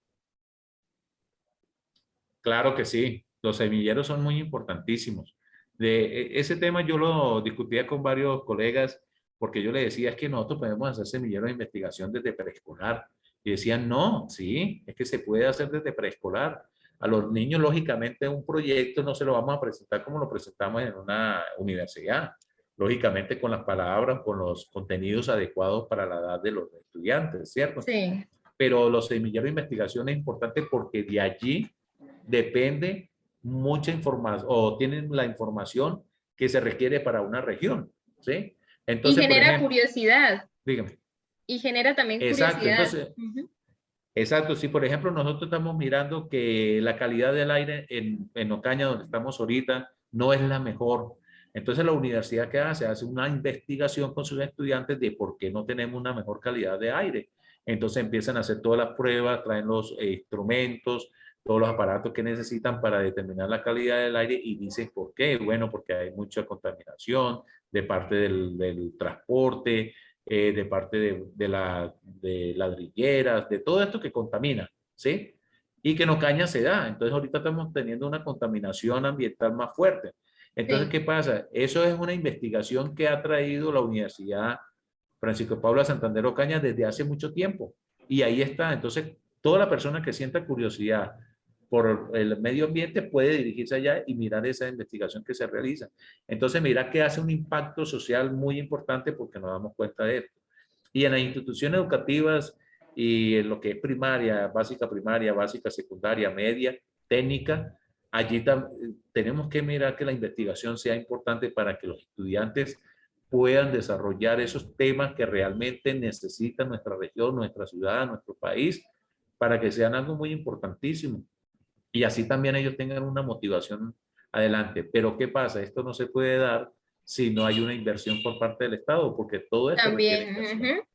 Claro que sí, los semilleros son muy importantísimos. Ese tema yo lo discutía con varios colegas porque yo le decía, es que nosotros podemos hacer semilleros de investigación desde preescolar. Y decían, no, sí, es que se puede hacer desde preescolar. A los niños, lógicamente, un proyecto no se lo vamos a presentar como lo presentamos en una universidad. Lógicamente, con las palabras, con los contenidos adecuados para la edad de los estudiantes, ¿cierto? Sí, Pero los semilleros de investigación es importante porque de allí depende mucha información o tienen la información que se requiere para una región, ¿sí? y Entonces, por genera ejemplo, curiosidad, dígame, y genera también exacto, curiosidad. entonces, Ujú. exacto, si por ejemplo nosotros estamos mirando que la calidad del aire en Ocaña, donde estamos ahorita, no es la mejor, entonces la universidad que hace, hace una investigación con sus estudiantes de por qué no tenemos una mejor calidad de aire. Entonces empiezan a hacer todas las pruebas, traen los instrumentos, todos los aparatos que necesitan para determinar la calidad del aire y dicen por qué. Bueno, porque hay mucha contaminación de parte del transporte, de parte de ladrilleras, de todo esto que contamina, ¿sí? Y que en Ocaña se da. Entonces ahorita estamos teniendo una contaminación ambiental más fuerte. Entonces, Sí, ¿qué pasa? Eso es una investigación que ha traído la Universidad Francisco de Paula Santander Ocaña desde hace mucho tiempo. Y ahí está. Entonces, toda la persona que sienta curiosidad por el medio ambiente puede dirigirse allá y mirar esa investigación que se realiza. Entonces, mira que hace un impacto social muy importante porque nos damos cuenta de esto. Y en las instituciones educativas y en lo que es primaria, básica, secundaria, media, técnica, allí tenemos que mirar que la investigación sea importante para que los estudiantes puedan desarrollar esos temas que realmente necesita nuestra región, nuestra ciudad, nuestro país, para que sean algo muy importantísimo. Y así también ellos tengan una motivación adelante. Pero ¿qué pasa? Esto no se puede dar si no hay una inversión por parte del Estado, porque todo esto requiere también. inversión. Ujú.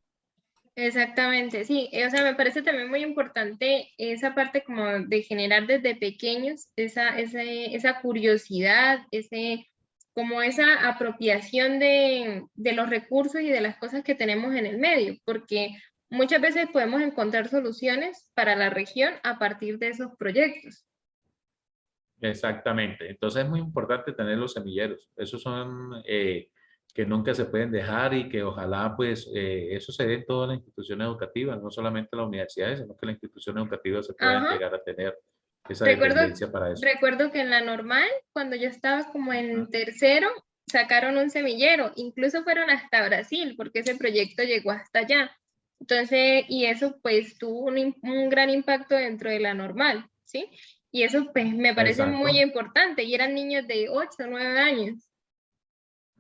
Exactamente, sí. O sea, me parece también muy importante esa parte como de generar desde pequeños esa curiosidad, como esa apropiación de los recursos y de las cosas que tenemos en el medio, porque muchas veces podemos encontrar soluciones para la región a partir de esos proyectos. Exactamente. Entonces es muy importante tener los semilleros. Esos son que nunca se pueden dejar y que ojalá pues eso se dé en todas las instituciones educativas, no solamente en las universidades, sino que las instituciones educativas se puedan Ajá. llegar a tener esa Recuerdo, dependencia para eso. recuerdo que en la normal, cuando yo estaba como en tercero, sacaron un semillero, incluso fueron hasta Brasil, porque ese proyecto llegó hasta allá. Entonces, y eso pues tuvo un gran impacto dentro de la normal, ¿sí? Y eso pues me parece muy Exacto. importante. Y eran niños de 8 o 9 años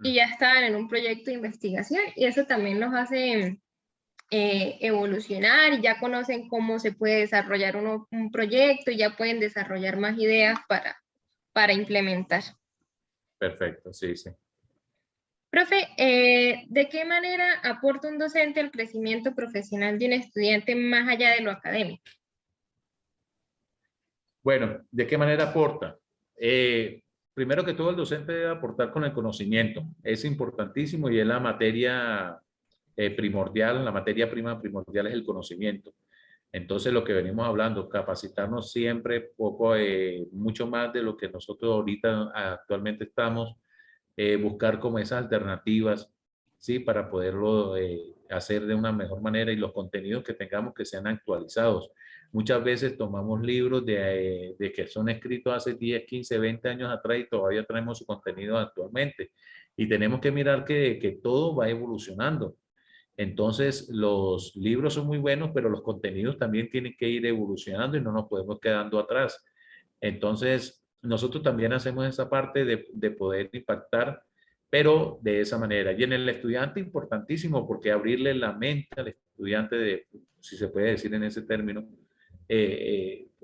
y ya estaban en un proyecto de investigación y eso también los hace evolucionar y ya conocen cómo se puede desarrollar un proyecto y ya pueden desarrollar más ideas para implementar. Perfecto, sí, sí. Profe, ¿de qué manera aporta un docente al crecimiento profesional de un estudiante más allá de lo académico? Bueno, ¿de qué manera aporta? Primero que todo, el docente debe aportar con el conocimiento. Es importantísimo y es la materia primordial, la materia prima primordial es el conocimiento. Entonces, lo que venimos hablando, capacitarnos siempre poco, mucho más de lo que nosotros ahorita actualmente estamos, buscar como esas alternativas, ¿sí? Para poderlo hacer de una mejor manera y los contenidos que tengamos que sean actualizados. Muchas veces tomamos libros de que son escritos hace 10, 15, 20 años atrás y todavía traemos su contenido actualmente. Y tenemos que mirar que todo va evolucionando. Entonces, los libros son muy buenos, pero los contenidos también tienen que ir evolucionando y no nos podemos quedando atrás. Entonces, nosotros también hacemos esa parte de poder impactar, pero de esa manera. Y en el estudiante, importantísimo, porque abrirle la mente al estudiante, de, si se puede decir en ese término,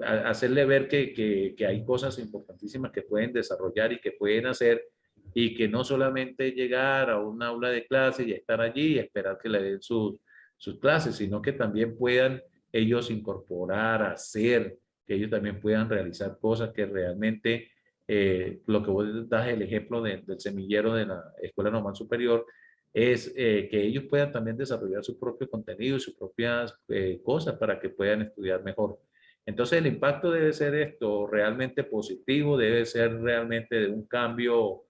hacerle ver que hay cosas importantísimas que pueden desarrollar y que pueden hacer y que no solamente llegar a un aula de clase y estar allí y esperar que le den sus clases, sino que también puedan ellos incorporar, hacer, que ellos también puedan realizar cosas que realmente, lo que vos das el ejemplo del semillero de la Escuela Normal Superior, es que ellos puedan también desarrollar su propio contenido y sus propias cosas para que puedan estudiar mejor. Entonces el impacto debe ser esto realmente positivo, debe ser realmente de un cambio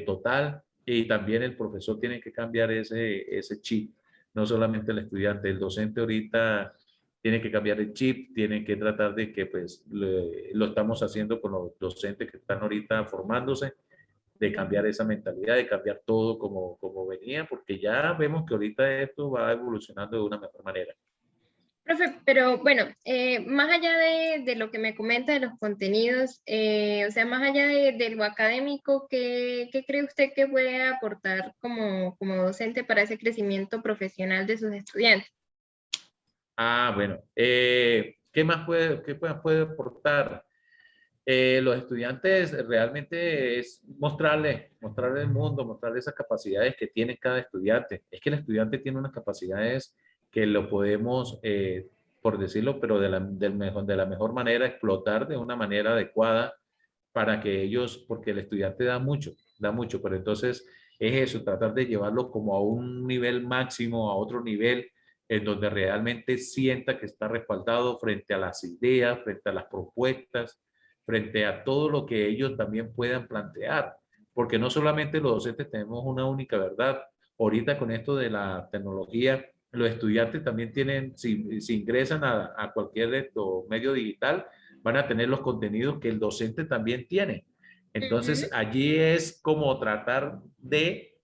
total y también el profesor tiene que cambiar ese chip, no solamente el estudiante, el docente ahorita tiene que cambiar el chip, tiene que tratar de que pues lo estamos haciendo con los docentes que están ahorita formándose, de cambiar esa mentalidad, de cambiar todo como venía, porque ya vemos que ahorita esto va evolucionando de una mejor manera. Profe, pero bueno, más allá de lo que me comenta de los contenidos, o sea, más allá de lo académico, ¿qué cree usted que puede aportar como docente para ese crecimiento profesional de sus estudiantes? Ah, bueno, ¿qué más puede aportar? Los estudiantes realmente es mostrarles el mundo, mostrarles esas capacidades que tiene cada estudiante. Es que el estudiante tiene unas capacidades que lo podemos, por decirlo, pero de la mejor manera, explotar de una manera adecuada para que ellos, porque el estudiante da mucho, pero entonces es eso, tratar de llevarlo como a un nivel máximo, a otro nivel, en donde realmente sienta que está respaldado frente a las ideas, frente a las propuestas, frente a todo lo que ellos también puedan plantear, porque no solamente los docentes tenemos una única verdad. Ahorita con esto de la tecnología, los estudiantes también tienen, si ingresan a cualquier medio digital, van a tener los contenidos que el docente también tiene. Ujú. Entonces, allí es como tratar de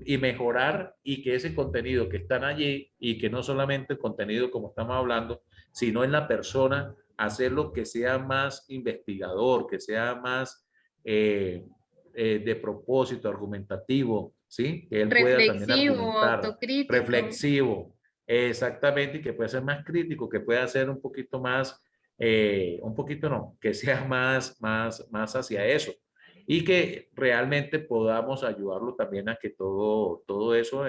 y mejorar y que ese contenido que están allí y que no solamente el contenido como estamos hablando, sino en la persona, hacerlo que sea más investigador, que sea más de propósito, argumentativo, ¿sí? Que él pueda también Reflexivo, argumentar, autocrítico. reflexivo, exactamente, y que pueda ser más crítico, que pueda ser un poquito no, que sea más hacia eso y que realmente podamos ayudarlo también a que todo eso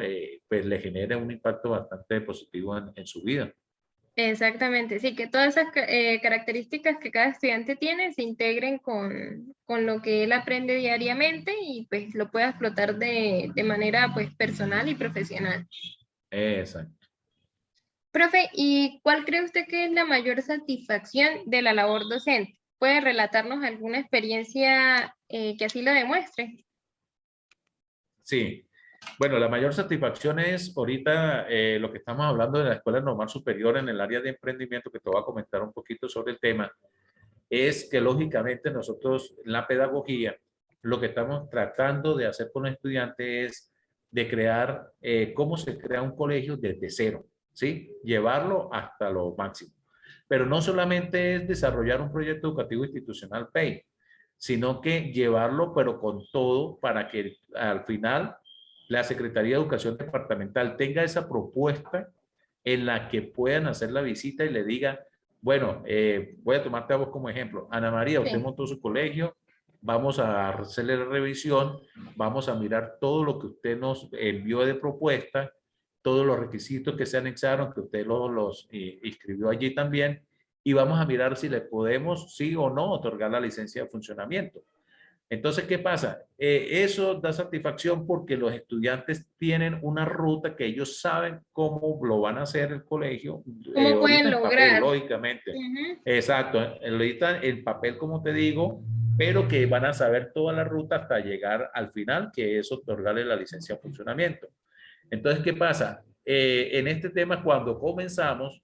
pues le genere un impacto bastante positivo en su vida. Exactamente, sí, que todas esas características que cada estudiante tiene se integren con lo que él aprende diariamente y pues lo pueda explotar de manera pues personal y profesional. Exacto. Profe, ¿y cuál cree usted que es la mayor satisfacción de la labor docente? ¿Puede relatarnos alguna experiencia que así lo demuestre? Sí. Bueno, la mayor satisfacción es ahorita lo que estamos hablando de la Escuela Normal Superior en el área de emprendimiento, que te voy a comentar un poquito sobre el tema, es que lógicamente nosotros, la pedagogía, lo que estamos tratando de hacer con los estudiantes es de crear, cómo se crea un colegio desde cero. ¿sí? Llevarlo hasta lo máximo. Pero no solamente es desarrollar un proyecto educativo institucional PEI, sino que llevarlo, pero con todo, para que al final la Secretaría de Educación Departamental tenga esa propuesta en la que puedan hacer la visita y le diga, bueno, voy a tomarte a vos como ejemplo. Ana María, usted Sí. montó su colegio, vamos a hacerle la revisión, vamos a mirar todo lo que usted nos envió de propuesta, todos los requisitos que se anexaron, que usted los inscribió allí también, y vamos a mirar si le podemos, sí o no, otorgar la licencia de funcionamiento. Entonces, ¿qué pasa? Eso da satisfacción porque los estudiantes tienen una ruta que ellos saben cómo lo van a hacer el colegio, ¿Cómo ahorita pueden en papel, lograr? lógicamente. Ujú. Exacto, ahorita en papel, como te digo, pero que van a saber toda la ruta hasta llegar al final, que es otorgarle la licencia de funcionamiento. Entonces, ¿qué pasa? En este tema, cuando comenzamos,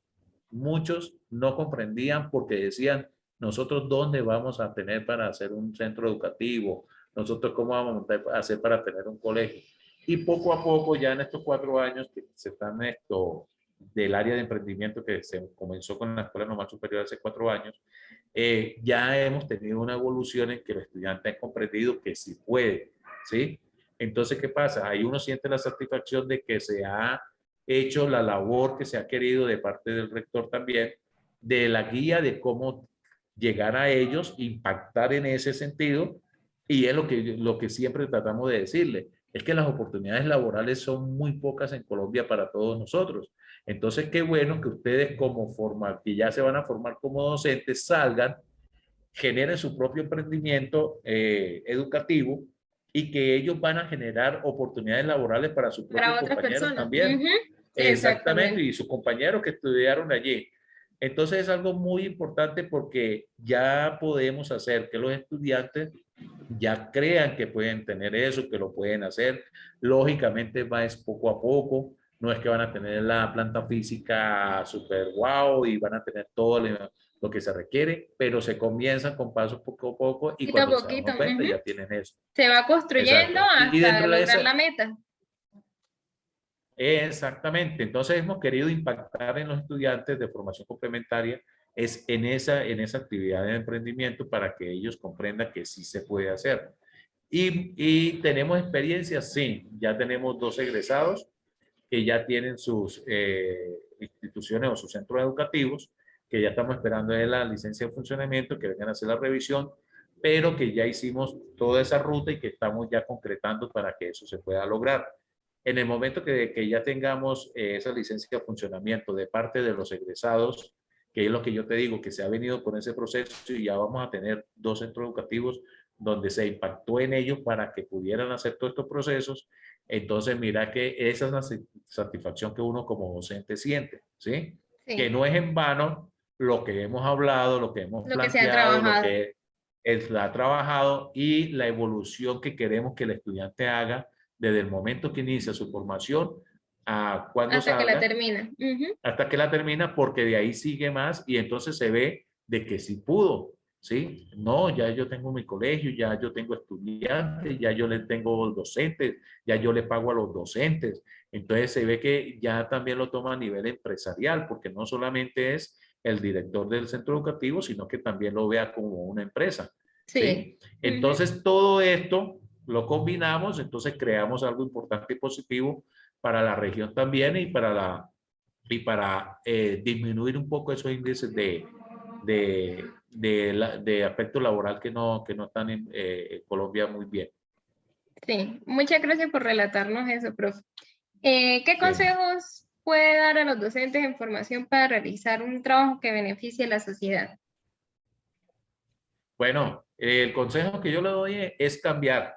muchos no comprendían porque decían, nosotros dónde vamos a tener para hacer un centro educativo, nosotros cómo vamos a hacer para tener un colegio. Y poco a poco, ya en estos 4 años que se están esto del área de emprendimiento que se comenzó con la Escuela Normal Superior hace 4 años, ya hemos tenido una evolución en que los estudiantes han comprendido que sí puede, ¿sí? Entonces, ¿qué pasa? Ahí uno siente la satisfacción de que se ha hecho la labor que se ha querido de parte del rector también, de la guía de cómo llegar a ellos, impactar en ese sentido, y es lo que siempre tratamos de decirle, es que las oportunidades laborales son muy pocas en Colombia para todos nosotros. Entonces, qué bueno que ustedes como que ya se van a formar como docentes, salgan, generen su propio emprendimiento educativo y que ellos van a generar oportunidades laborales para sus Para propios otras compañeros personas. también. Ujú. Exactamente, Exactamente. y sus compañeros que estudiaron allí. Entonces es algo muy importante porque ya podemos hacer que los estudiantes ya crean que pueden tener eso, que lo pueden hacer. Lógicamente va es poco a poco, no es que van a tener la planta física super wow y van a tener todo lo que se requiere, pero se comienzan con pasos poco a poco y Poquito a cuando se dan poquito. cuenta Ujú. ya tienen eso. Se va construyendo Exacto. Y hasta dentro de lograr la esa, meta. exactamente. Entonces hemos querido impactar en los estudiantes de formación complementaria es en esa actividad de emprendimiento para que ellos comprendan que sí se puede hacer. Y tenemos experiencia, sí, ya tenemos 2 egresados que ya tienen sus instituciones o sus centros educativos, que ya estamos esperando de la licencia de funcionamiento, que vengan a hacer la revisión, pero que ya hicimos toda esa ruta y que estamos ya concretando para que eso se pueda lograr. En el momento que ya tengamos esa licencia de funcionamiento de parte de los egresados, que es lo que yo te digo, que se ha venido con ese proceso y ya vamos a tener 2 centros educativos donde se impactó en ellos para que pudieran hacer todos estos procesos. Entonces, mira que esa es la satisfacción que uno como docente siente, ¿sí? Que Sí, no es en vano lo que hemos hablado, lo que hemos lo que se ha planteado, lo trabajado. que él ha trabajado y la evolución que queremos que el estudiante haga desde el momento que inicia su formación a cuando Hasta que la salga, termina. Ujú. hasta que la termina, porque de ahí sigue más y entonces se ve de que sí pudo, ¿sí? No, ya yo tengo mi colegio, ya yo tengo estudiantes, ya yo le tengo docentes, ya yo le pago a los docentes. Entonces se ve que ya también lo toma a nivel empresarial, porque no solamente es el director del centro educativo, sino que también lo vea como una empresa, Sí. ¿sí? Ujú. Entonces todo esto lo combinamos, entonces creamos algo importante y positivo para la región también y para disminuir un poco esos índices de aspecto laboral que no están en Colombia muy bien. Sí. Muchas gracias por relatarnos eso, profe. ¿Qué Sí. consejos puede dar a los docentes en formación para realizar un trabajo que beneficie a la sociedad? Bueno, el consejo que yo le doy es cambiar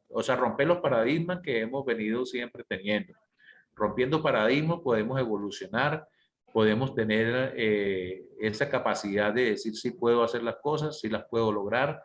o sea, romper los paradigmas que hemos venido siempre teniendo. Rompiendo paradigmas podemos evolucionar, podemos tener esa capacidad de decir si puedo hacer las cosas, si las puedo lograr,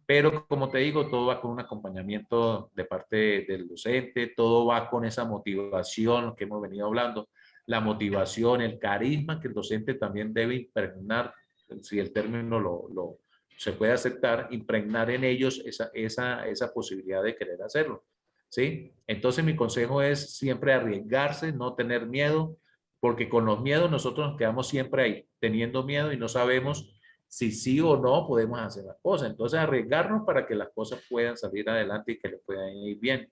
pero como te digo, todo va con un acompañamiento de parte del docente, todo va con esa motivación que hemos venido hablando, la motivación, el carisma que el docente también debe impregnar, si el término se puede aceptar, impregnar en ellos esa posibilidad de querer hacerlo. ¿Sí? Entonces mi consejo es siempre arriesgarse, no tener miedo, porque con los miedos nosotros nos quedamos siempre ahí, teniendo miedo y no sabemos si sí o no podemos hacer las cosas. Entonces, arriesgarnos para que las cosas puedan salir adelante y que les puedan ir bien.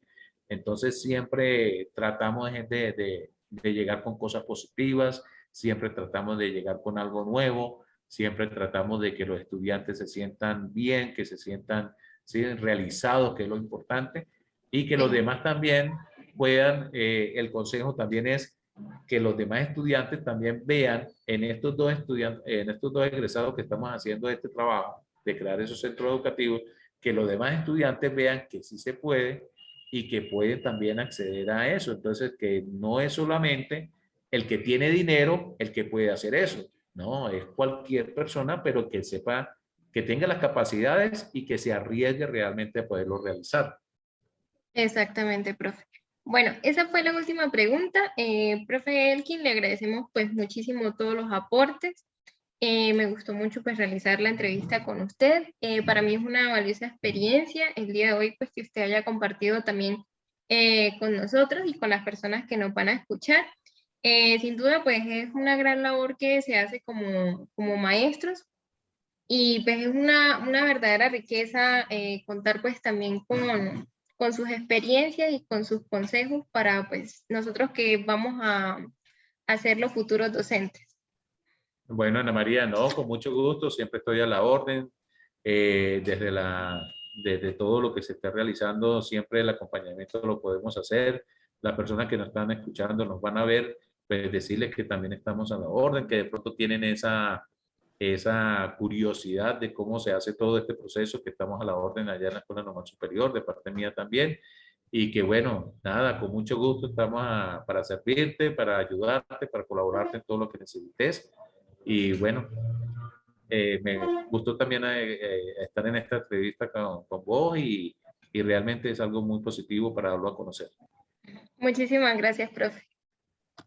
Entonces, siempre tratamos de llegar con cosas positivas, siempre tratamos de llegar con algo nuevo, siempre tratamos de que los estudiantes se sientan bien, que se sientan, ¿sí?, realizados, que es lo importante, y que los Sí. demás también puedan, el consejo también es que los demás estudiantes también vean en estos dos estudiantes, en estos dos egresados que estamos haciendo este trabajo de crear esos centros educativos, que los demás estudiantes vean que sí se puede y que pueden también acceder a eso. Entonces, que no es solamente el que tiene dinero el que puede hacer eso, no, es cualquier persona, pero que sepa, que tenga las capacidades y que se arriesgue realmente a poderlo realizar. Exactamente, profe. Bueno, esa fue la última pregunta. Profe Elkin, le agradecemos pues muchísimo todos los aportes. Me gustó mucho pues realizar la entrevista con usted. Para mí es una valiosa experiencia el día de hoy pues que usted haya compartido también con nosotros y con las personas que nos van a escuchar. Sin duda pues es una gran labor que se hace como maestros y pues es una verdadera riqueza contar pues también con sus experiencias y con sus consejos para pues nosotros que vamos a ser los futuros docentes. Bueno, Ana María, no, con mucho gusto, siempre estoy a la orden. Desde desde todo lo que se esté realizando, siempre el acompañamiento lo podemos hacer. Las personas que nos están escuchando nos van a ver, pues decirles que también estamos a la orden, que de pronto tienen esa curiosidad de cómo se hace todo este proceso, que estamos a la orden allá en la Escuela Normal Superior, de parte mía también. Y que bueno, nada, con mucho gusto estamos para servirte, para ayudarte, para colaborarte en todo lo que necesites. Y bueno, me gustó también estar en esta entrevista con vos y realmente es algo muy positivo para darlo a conocer. Muchísimas gracias, profe.